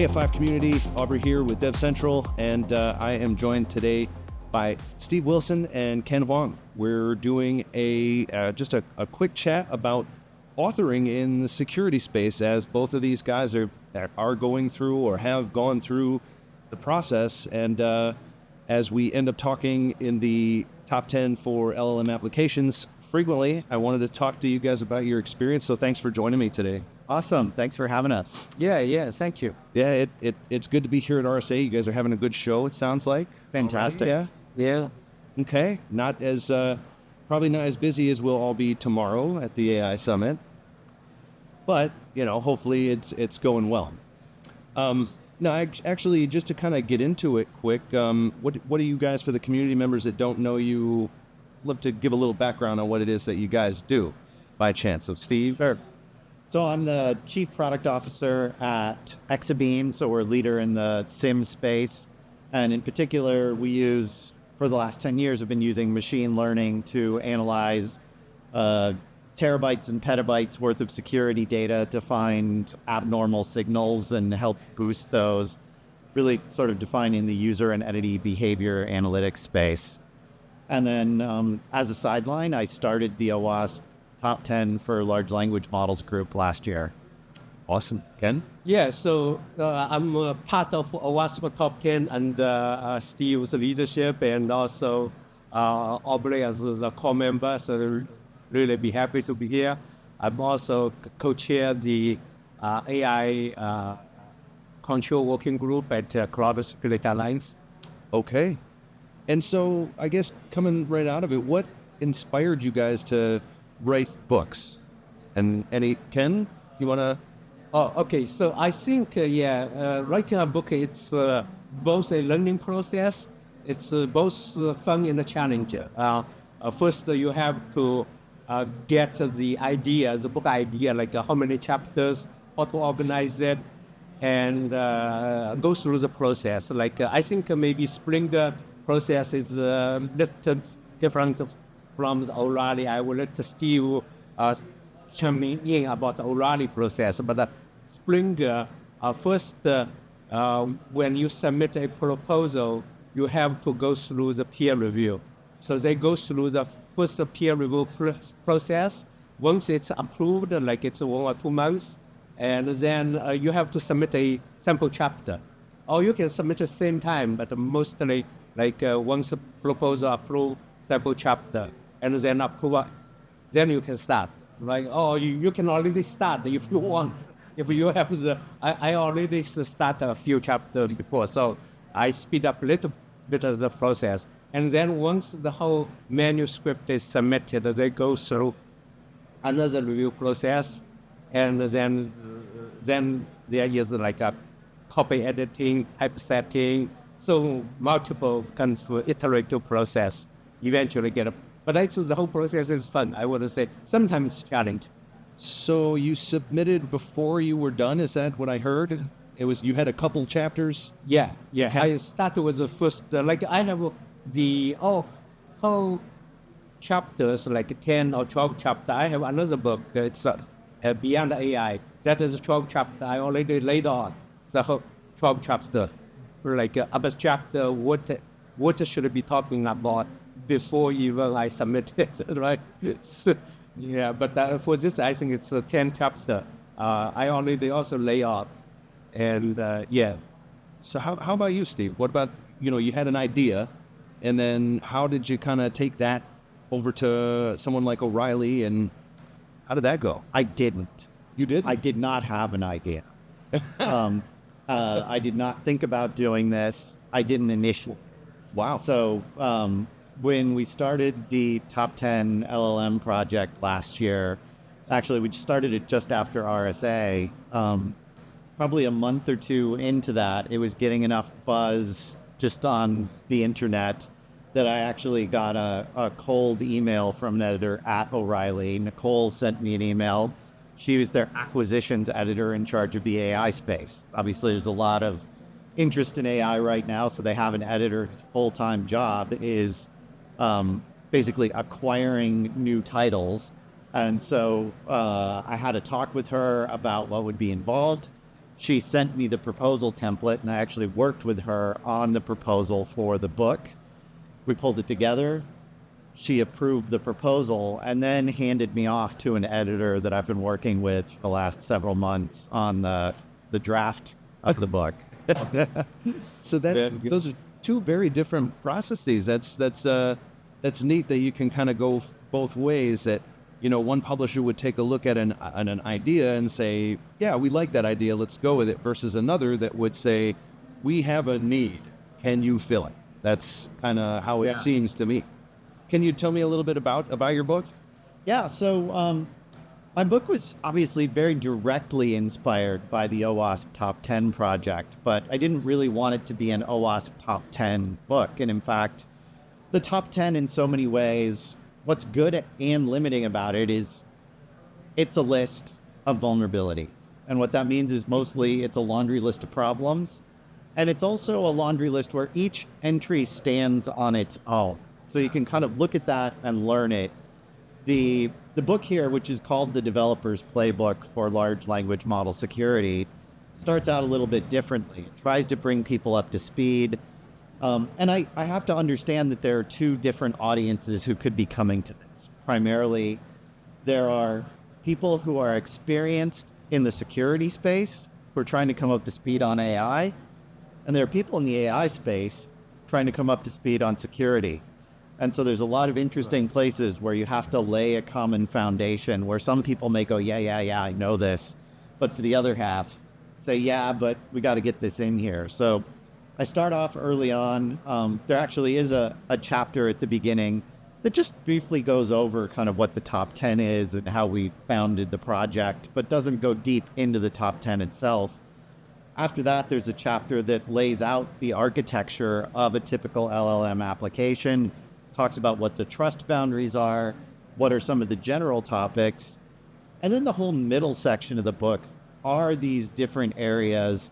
AF5 community, Aubrey here with DevCentral, and I am joined today by Steve Wilson and Ken Huang. We're doing just a quick chat about authoring in the security space, as both of these guys are going through or have gone through the process. And as we end up talking in the top 10 for LLM applications frequently, I wanted to talk to you guys about your experience. So thanks for joining me today. Awesome. Thanks for having us. Yeah, thank you. Yeah, it's good to be here at RSA. You guys are having a good show, it sounds like. Fantastic. Yeah. Okay. Not as, probably not as busy as we'll all be tomorrow at the AI Summit. But, hopefully it's going well. No, actually, just to kind of get into it quick, what do you guys, for the community members that don't know you, love to give a little background on what it is that you guys do, by chance. So, Steve? Sure. So I'm the Chief Product Officer at Exabeam, so we're a leader in the SIM space. And in particular, we use, for the last 10 years, have been using machine learning to analyze terabytes and petabytes worth of security data to find abnormal signals and help boost those, really sort of defining the user and entity behavior analytics space. And then as a sideline, I started the OWASP Top 10 for Large Language Models group last year. Awesome. Ken? Yeah, so I'm part of OWASP Top 10 and Steve's leadership, and also Aubrey as a core member, so really be happy to be here. I'm also co-chair the AI control working group at Cloud Security Alliance. Okay. And so I guess coming right out of it, what inspired you guys to write books? And Ken, you want to? Oh, okay. So I think, writing a book, it's both a learning process. It's both fun and a challenge. First, you have to get the idea, the book idea, like how many chapters, how to organize it, and go through the process. Like I think maybe Springer process is a little different from the O'Reilly. I will let Steve chime in about the O'Reilly process. But Springer, first, when you submit a proposal, you have to go through the peer review. So they go through the first peer review process. Once it's approved, like it's 1 or 2 months, and then you have to submit a sample chapter. Or you can submit at the same time, but mostly like once a proposal approved, sample chapter, and then approve, then you can start, right? Or you can already start if you want. If you have I already start a few chapters before, so I speed up a little bit of the process. And then once the whole manuscript is submitted, they go through another review process, and then there is like a copy editing, typesetting, so multiple kinds of iterative process. Eventually get a, but the whole process is fun, I would say. Sometimes it's challenging. So you submitted before you were done, is that what I heard? It was, you had a couple chapters? Yeah. I started with the first, like I have the whole chapters, like 10 or 12 chapters. I have another book, it's Beyond AI. That is 12 chapters. I already laid out the whole 12 chapters. Like abstract, what should I be talking about before even I submit it, right? So, yeah, but for this, I think it's 10 chapters. I already also lay out, and yeah. So how about you, Steve? What about, you had an idea, and then how did you kind of take that over to someone like O'Reilly, and how did that go? I didn't. You did? I did not have an idea. I did not think about doing this. I didn't initially. Wow. So when we started the Top 10 LLM project last year, actually we started it just after RSA, probably a month or two into that, it was getting enough buzz just on the internet that I actually got a cold email from an editor at O'Reilly. Nicole sent me an email. She was their acquisitions editor in charge of the AI space. Obviously, there's a lot of interest in AI right now, so they have an editor whose full-time job is basically acquiring new titles. And so I had a talk with her about what would be involved. she sent me the proposal template, and I actually worked with her on the proposal for the book. We pulled it together. She approved the proposal and then handed me off to an editor that I've been working with for the last several months on the draft of the book. So those are two very different processes. That's neat that you can kind of go both ways. That, you know, one publisher would take a look at an idea and say, yeah, we like that idea, let's go with it, versus another that would say, we have a need, can you fill it? That's kind of how it seems to me. Can you tell me a little bit about your book? Yeah, so my book was obviously very directly inspired by the OWASP Top 10 project, but I didn't really want it to be an OWASP Top 10 book. And in fact, the Top 10 in so many ways, what's good and limiting about it is it's a list of vulnerabilities. And what that means is mostly it's a laundry list of problems. And it's also a laundry list where each entry stands on its own. So you can kind of look at that and learn it. The book here, which is called The Developer's Playbook for Large Language Model Security, starts out a little bit differently. It tries to bring people up to speed. And I have to understand that there are two different audiences who could be coming to this. Primarily, there are people who are experienced in the security space who are trying to come up to speed on AI. And there are people in the AI space trying to come up to speed on security. And so there's a lot of interesting places where you have to lay a common foundation where some people may go, yeah, I know this. But for the other half, say, yeah, but we got to get this in here. So I start off early on. There actually is a chapter at the beginning that just briefly goes over kind of what the top 10 is and how we founded the project, but doesn't go deep into the top 10 itself. After that, there's a chapter that lays out the architecture of a typical LLM application, talks about what the trust boundaries are, what are some of the general topics. And then the whole middle section of the book are these different areas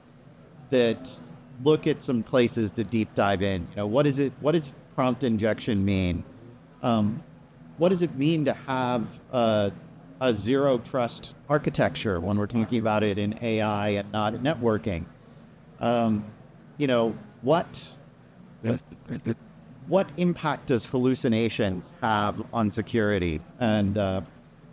that look at some places to deep dive in. You know, what does prompt injection mean? What does it mean to have a zero trust architecture when we're talking about it in AI and not in networking? What impact does hallucinations have on security? And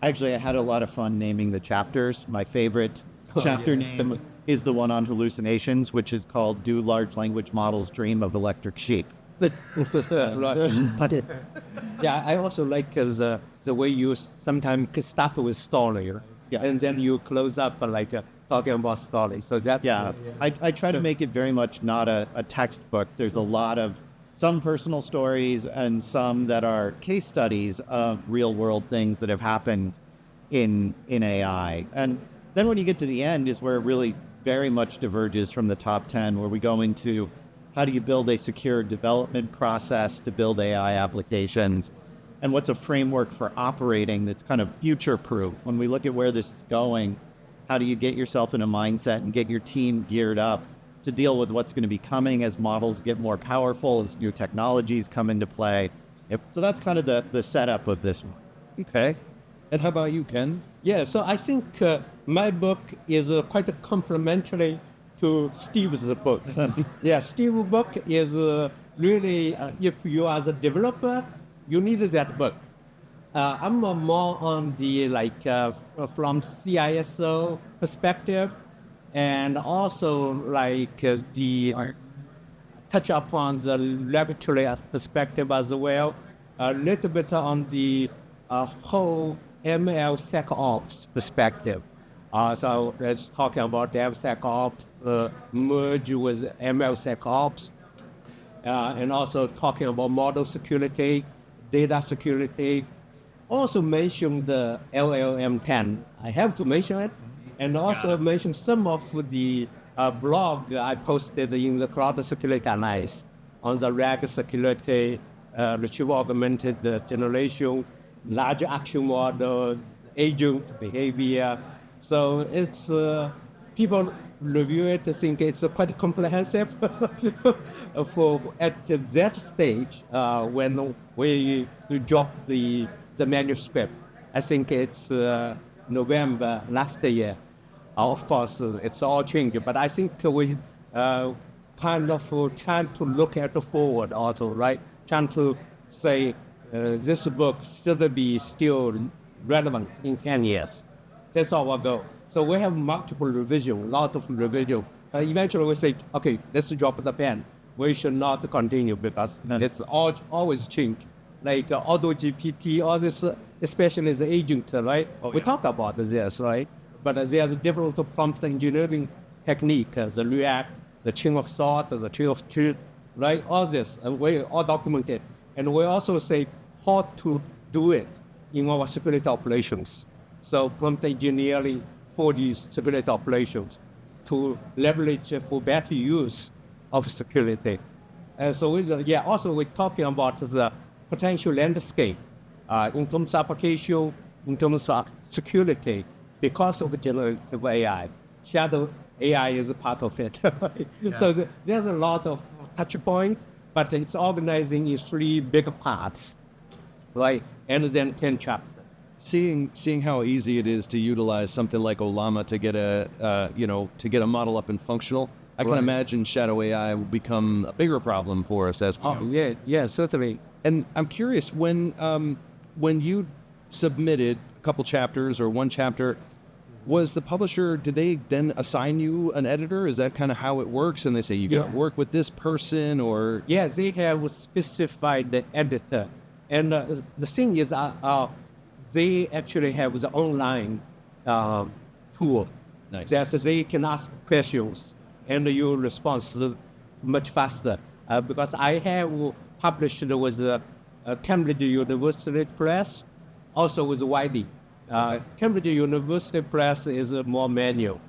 actually, I had a lot of fun naming the chapters. My favorite chapter name is the one on hallucinations, which is called "Do Large Language Models Dream of Electric Sheep?" Right. Yeah, I also like the way you sometimes start with story, and then you close up talking about story. So that's I try to make it very much not a textbook. There's a lot of some personal stories and some that are case studies of real world things that have happened in AI. And then when you get to the end is where it really very much diverges from the top 10, where we go into how do you build a secure development process to build AI applications, and what's a framework for operating that's kind of future proof. When we look at where this is going, how do you get yourself in a mindset and get your team geared up to deal with what's going to be coming as models get more powerful, as new technologies come into play. So that's kind of the setup of this one. Okay. And how about you, Ken? Yeah, so I think my book is quite complementary to Steve's book. Yeah, Steve's book is really, if you are a developer, you need that book. I'm more on the from CISO perspective, and also the touch upon the laboratory perspective as well. A little bit on the whole ML-SecOps perspective. So let's talk about DevSecOps, merge with ML-SecOps, and also talking about model security, data security. Also mention the LLM10. I have to mention it. And also mention some of the blog I posted in the Cloud Security Alliance on the RAG security, retrieval augmented generation, large action model, agent behavior. So it's people review it, think it's quite comprehensive. For at that stage, when we drop the manuscript, I think it's November last year. Of course, it's all changing, but I think we kind of trying to look at the forward also, right? Trying to say this book should be still relevant in 10 years. That's our goal. So we have multiple revision, a lot of revision. Eventually we say, okay, let's drop the pen. We should not continue because it's always change. Like auto GPT, all this, especially the agent, right? We talk about this, right? But there's different prompt engineering technique, the React, the chain of thought, the chain of truth, right? All this, we all documented. And we also say how to do it in our security operations. So prompt engineering for these security operations to leverage for better use of security. And so also we're talking about the potential landscape in terms of application, in terms of security, because of generative AI. Shadow AI is a part of it. So there's a lot of touch point, but it's organizing in 3 big parts, right? And then 10 chapters. Seeing how easy it is to utilize something like Olama to get a model up and functional, I can imagine shadow AI will become a bigger problem for us as well. Oh, yeah, certainly. And I'm curious, when you submitted a couple chapters or one chapter, was the publisher, did they then assign you an editor? Is that kind of how it works? And they say, you got to work with this person or? Yeah, they have specified the editor. And the thing is, they actually have the online tool that they can ask questions and you respond much faster. Because I have published with Cambridge University Press, also with Wiley. Cambridge University Press is more manual.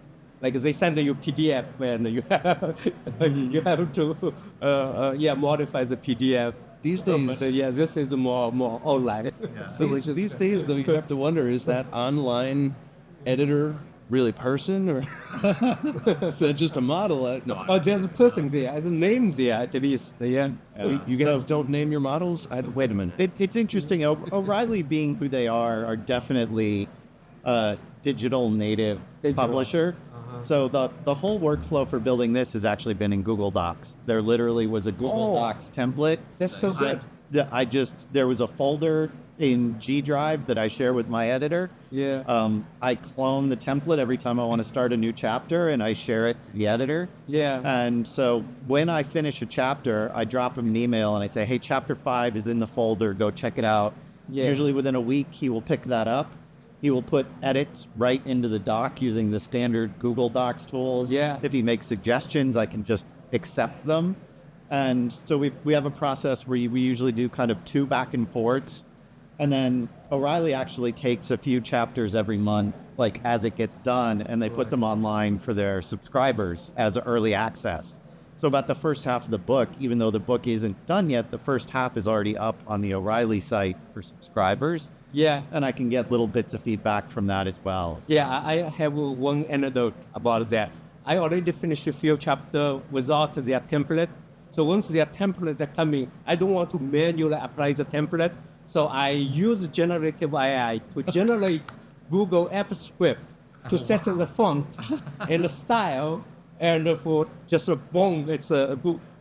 Like they send you PDF and you have to modify the PDF. These days, but this is more online. Yeah. So these days, though, you have to wonder: is that online editor really a person, or is that just a model? No. Oh, there's a person there. There's a name there at least. Yeah. You guys don't name your models? Wait a minute. It's interesting. O'Reilly, being who they are definitely a digital native publisher. So the whole workflow for building this has actually been in Google Docs. There literally was a Google Docs template. That's so good. There was a folder in G Drive that I share with my editor. Yeah. I clone the template every time I want to start a new chapter, and I share it to the editor. Yeah. And so when I finish a chapter, I drop him an email and I say, hey, chapter 5 is in the folder. Go check it out. Yeah. Usually within a week, he will pick that up. He will put edits right into the doc using the standard Google Docs tools. Yeah. If he makes suggestions, I can just accept them. And so we have a process where we usually do kind of 2 back and forths. And then O'Reilly actually takes a few chapters every month, like as it gets done, and they put them online for their subscribers as early access. So about the first half of the book, even though the book isn't done yet, the first half is already up on the O'Reilly site for subscribers. Yeah. And I can get little bits of feedback from that as well. Yeah, I have one anecdote about that. I already finished a few chapters without their template. So once their template is coming, I don't want to manually apply the template. So I use generative AI to generate Google App Script to set the font and the style, and for just a boom, it's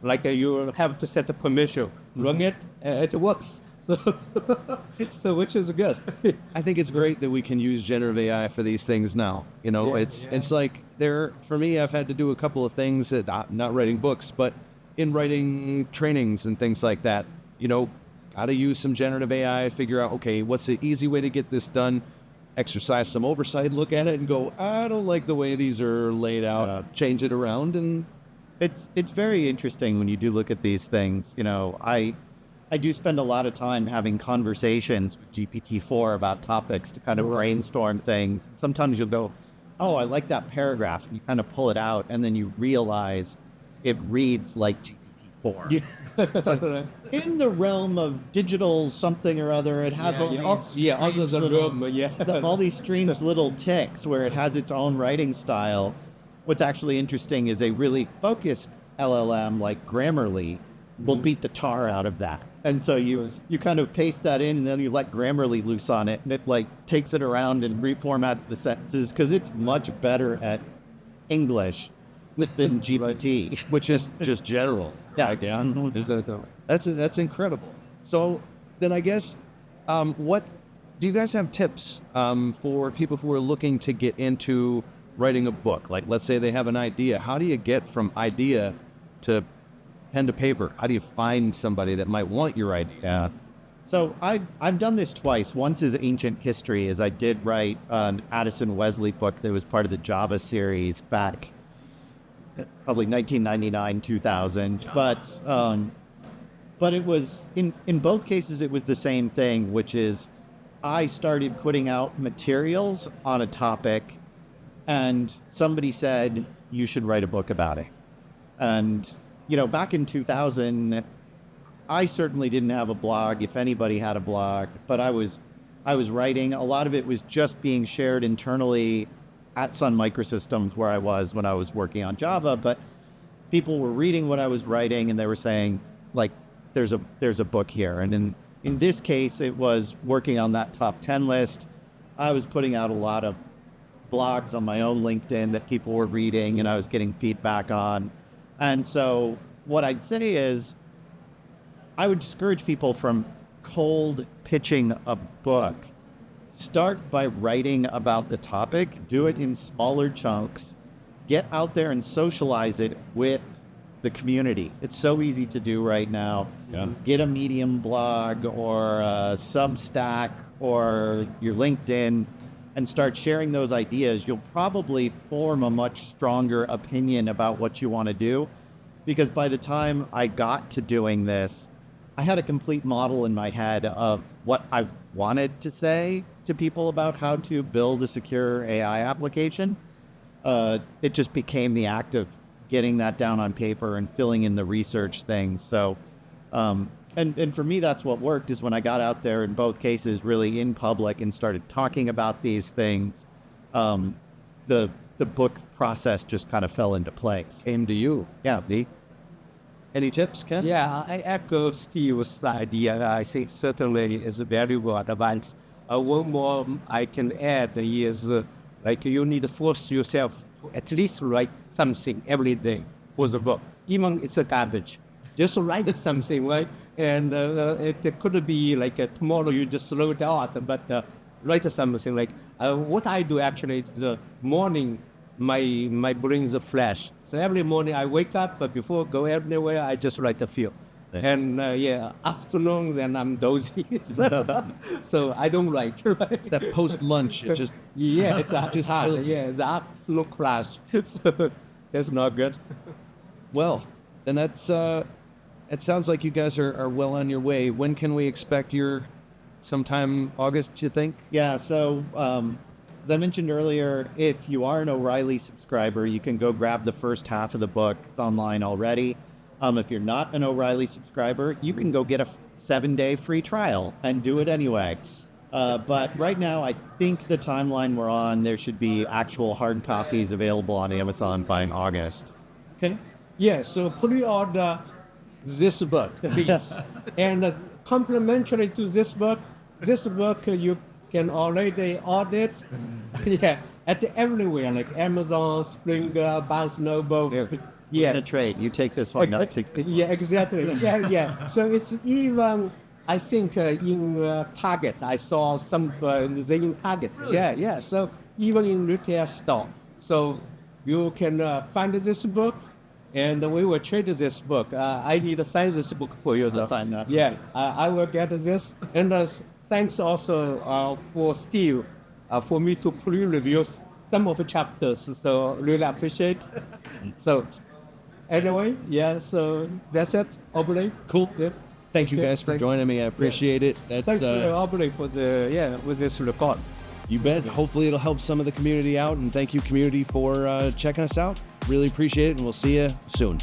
like you have to set a permission. Run it, it works. So which is good. I think it's great that we can use generative AI for these things now. You know, it's like for me, I've had to do a couple of things that not writing books, but in writing trainings and things like that. You know, got to use some generative AI, figure out, okay, what's the easy way to get this done, exercise some oversight, look at it and go, I don't like the way these are laid out, change it around. And it's very interesting when you do look at these things. You know, I do spend a lot of time having conversations with GPT-4 about topics to kind of brainstorm things. Sometimes you'll go, oh, I like that paragraph, and you kind of pull it out, and then you realize it reads like GPT-4. Yeah. It's like, in the realm of digital something or other, it has all these strange little ticks where it has its own writing style. What's actually interesting is a really focused LLM like Grammarly will beat the tar out of that. And so you kind of paste that in, and then you let Grammarly loose on it, and it like takes it around and reformats the sentences, because it's much better at English than GPT. Which is just general. Yeah. Is that that's incredible. So then I guess, what do you guys have tips for people who are looking to get into writing a book? Like, let's say they have an idea. How do you get from idea to pen to paper? How do you find somebody that might want your idea? Yeah. So I've done this twice. Once is ancient history, as I did write an Addison Wesley book that was part of the Java series back probably 1999, 2000. But it was, in both cases, it was the same thing, which is I started putting out materials on a topic, and somebody said, you should write a book about it. And, you know, back in 2000, I certainly didn't have a blog, if anybody had a blog, but I was writing. A lot of it was just being shared internally at Sun Microsystems, where I was when I was working on Java, but people were reading what I was writing, and they were saying, like, there's a book here. And in this case, it was working on that top 10 list. I was putting out a lot of blogs on my own LinkedIn that people were reading, and I was getting feedback on. And so what I'd say is, I would discourage people from cold pitching a book. Start by writing about the topic, do it in smaller chunks, get out there and socialize it with the community. It's so easy to do right now. Yeah. Get a Medium blog or a Substack or your LinkedIn and start sharing those ideas. You'll probably form a much stronger opinion about what you want to do, because by the time I got to doing this, I had a complete model in my head of what I wanted to say to people about how to build a secure AI application. It just became the act of getting that down on paper and filling in the research things. So, and for me, that's what worked, is when I got out there in both cases, really in public, and started talking about these things, the book process just kind of fell into place. Came to you. Yeah. Any tips, Ken? Yeah, I echo Steve's idea. I think certainly is valuable advice. One more I can add is like you need to force yourself to at least write something every day for the book, even it's a garbage. Just write something, right? And it could be like tomorrow you just slow down, but write something like what I do actually is the morning. My brain is a flash. So every morning I wake up, but before I go anywhere, I just write a few. Thanks. And afternoon, then I'm dozy. So I don't write. Right? It's that post-lunch. It just... Yeah, it's just hard. kills. Yeah, it's afternoon class. So that's not good. Well, then that's... it sounds like you guys are well on your way. When can we expect your... Sometime August, you think? Yeah, so as I mentioned earlier, if you are an O'Reilly subscriber, you can go grab the first half of the book. It's online already. If you're not an O'Reilly subscriber, you can go get a 7-day free trial and do it anyway. But right now, I think the timeline we're on, there should be actual hard copies available on Amazon by August. Okay. Yeah, so pre-order this book, please. And complementary to this book you can already order it. Yeah, at everywhere, like Amazon, Springer, Barnes Noble. Yeah, in a trade. You take this one, not take this one. Yeah, exactly. Yeah. So it's even, I think, in Target. I saw some they in Target. Yeah. So even in retail store. So you can find this book, and we will trade this book. I need to sign this book for you, though. I'll sign that. Yeah, I will get this. And thanks also for Steve, for me to pre-review some of the chapters. So really appreciate. So anyway, yeah. So that's it, Aubrey. Cool. Yeah. Thank you guys for Thanks. joining me. I appreciate it. That's Thanks, Aubrey, for with this report. You bet. Hopefully it'll help some of the community out, and thank you, community, for checking us out. Really appreciate it, and we'll see you soon.